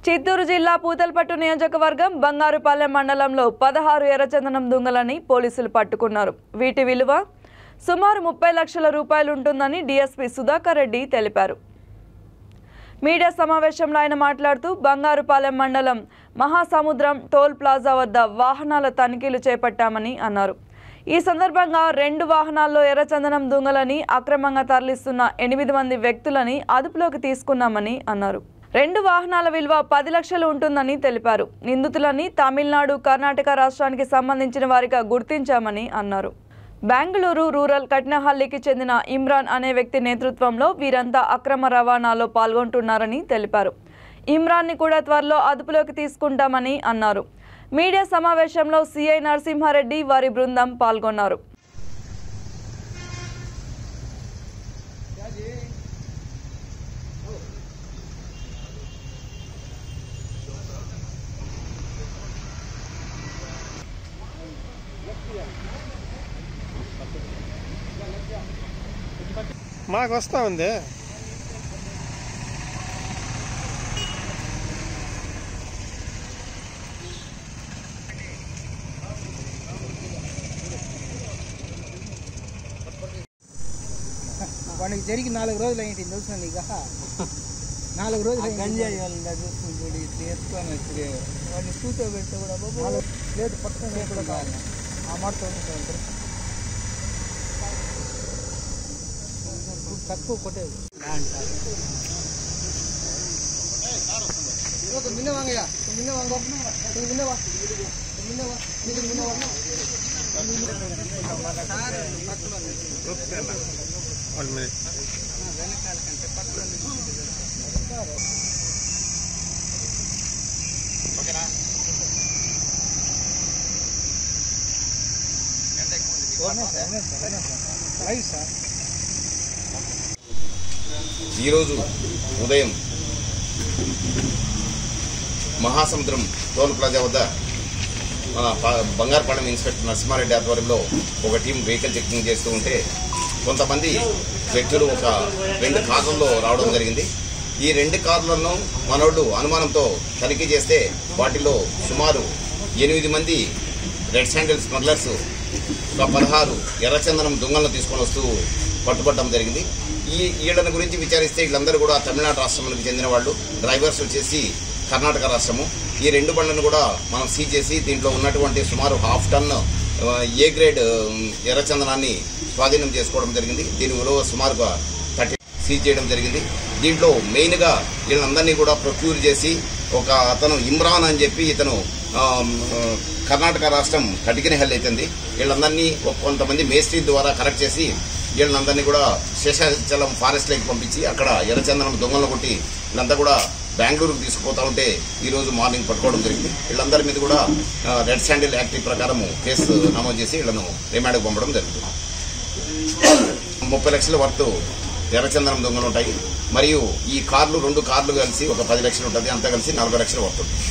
చిత్తూరు జిల్లా పూతలపట్టు నియోజకవర్గం బంగారుపాలెం మండలంలో 16 ఎర్రచందనం దొంగలని పోలీసులు పట్టుకున్నారు. వీటి విలువ సుమారు 30 లక్షల రూపాయలు ఉంటుందని డీఎస్పీ సుధాకర్ రెడ్డి తెలిపారు. మీడియా సమావేశంలో ఆయన మాట్లాడుతూ బంగారుపాలెం మండలం మహాసముద్రం టోల్ ప్లాజా వద్ద వాహనాల తనిఖీలు చేపట్టామని అన్నారు. ఈ సందర్భంగా 2 వాహనాల్లో ఎర్రచందనం దొంగలని అక్రమంగా తరలిస్తున్న 8 మంది వ్యక్తులని అదుపులోకి తీసుకున్నామని అన్నారు. 2 వాహనాల విలువ 10 లక్షలు ఉంటుందని తెలిపారు. నిందితులని తమిళనాడు, కర్ణాటక రాష్ట్రానికి సంబంధించిన వారిగా గుర్తించామని అన్నారు. బెంగళూరు రూరల్ కట్నహల్లికి చెందిన ఇమ్రాన్ అనే వ్యక్తి నేతృత్వంలో వీరంతా అక్రమ రవాణాలో పాల్గొంటున్నారని తెలిపారు. ఇమ్రాన్ని కూడా త్వరలో అదుపులోకి తీసుకుంటామని అన్నారు. మీడియా సమావేశంలో సిఐ నరసింహారెడ్డి వారి బృందం పాల్గొన్నారు. మాకు వస్తా ఉంది. వాడికి జరిగి 4 రోజులు అయింది తెలుసు నీకు. 4 రోజులు గంజాయి చూసుకుంటాడు నేర్చుకొని వచ్చి వాడిని కూర్చోబెడితే కూడా లేదు పక్కన కూడా కావాలి. ఆ మాటతో తక్కువ కొట్టేది మిన్న వాంగయ్యా మిన్న వాంగ మిన్నవా మిన్నవా మిన్నవా వెనకాల కంటే పక్కన ఓకేనా. సార్ ఈరోజు ఉదయం మహాసముద్రం టోల్ ప్లాజా వద్ద బంగారుపాలెం ఇన్స్పెక్టర్ నరసింహారెడ్డి ఆధ్వర్యంలో ఒక టీం వెహికల్ చెకింగ్ చేస్తూ ఉంటే కొంతమంది వ్యక్తులు ఒక 2 కార్లలో రావడం జరిగింది. ఈ 2 కార్లను మనోళ్ళు అనుమానంతో తనిఖీ చేస్తే వాటిలో సుమారు 8 మంది రెడ్ శాండిల్ స్మగ్లర్స్ 16 ఎర్రచందనం దొంగలను తీసుకొని వస్తూ పట్టుబట్టడం జరిగింది. వీళ్ళని గురించి విచారిస్తే వీళ్ళందరూ కూడా తమిళనాడు రాష్ట్రానికి చెందిన వాళ్ళు, డ్రైవర్స్ వచ్చేసి కర్ణాటక రాష్ట్రము. ఈ 2 బండ్లను కూడా మనం సీజ్ చేసి దీంట్లో ఉన్నటువంటి సుమారు 1/2 టన్ ఏ గ్రేడ్ ఎర్రచందనాన్ని స్వాధీనం చేసుకోవడం జరిగింది. దీని విలువ సుమారుగా 30 సీజ్ చేయడం జరిగింది. దీంట్లో మెయిన్గా వీళ్ళందరినీ కూడా ప్రొక్యూర్ చేసి ఒక అతను ఇమ్రాన్ అని చెప్పి ఇతను కర్ణాటక రాష్ట్రం కటికినహల్లి అవుతుంది. వీళ్ళందరినీ కొంతమంది మేస్త్రీ ద్వారా కరెక్ట్ చేసి వీళ్ళందరినీ కూడా శేషాచలం ఫారెస్ట్ లేక్ పంపించి అక్కడ ఎర్రచందనం దొంగలను కొట్టి వీళ్ళంతా కూడా బెంగళూరుకు తీసుకుపోతా ఉంటే ఈరోజు మార్నింగ్ పట్టుకోవడం జరిగింది. వీళ్ళందరి మీద కూడా రెడ్ శాండిల్ యాక్ట్ ప్రకారం కేసు నమోదు చేసి వీళ్ళను రిమాండ్కు పంపడం జరుగుతుంది. 30 లక్షల వర్త్ ఎర్రచందనం దొంగలు ఉంటాయి. మరియు ఈ కార్లు 2 కార్లు కలిసి ఒక 10 లక్షలు ఉంటుంది. అంతా కలిసి 40 లక్షల వర్త్ ఉంటుంది.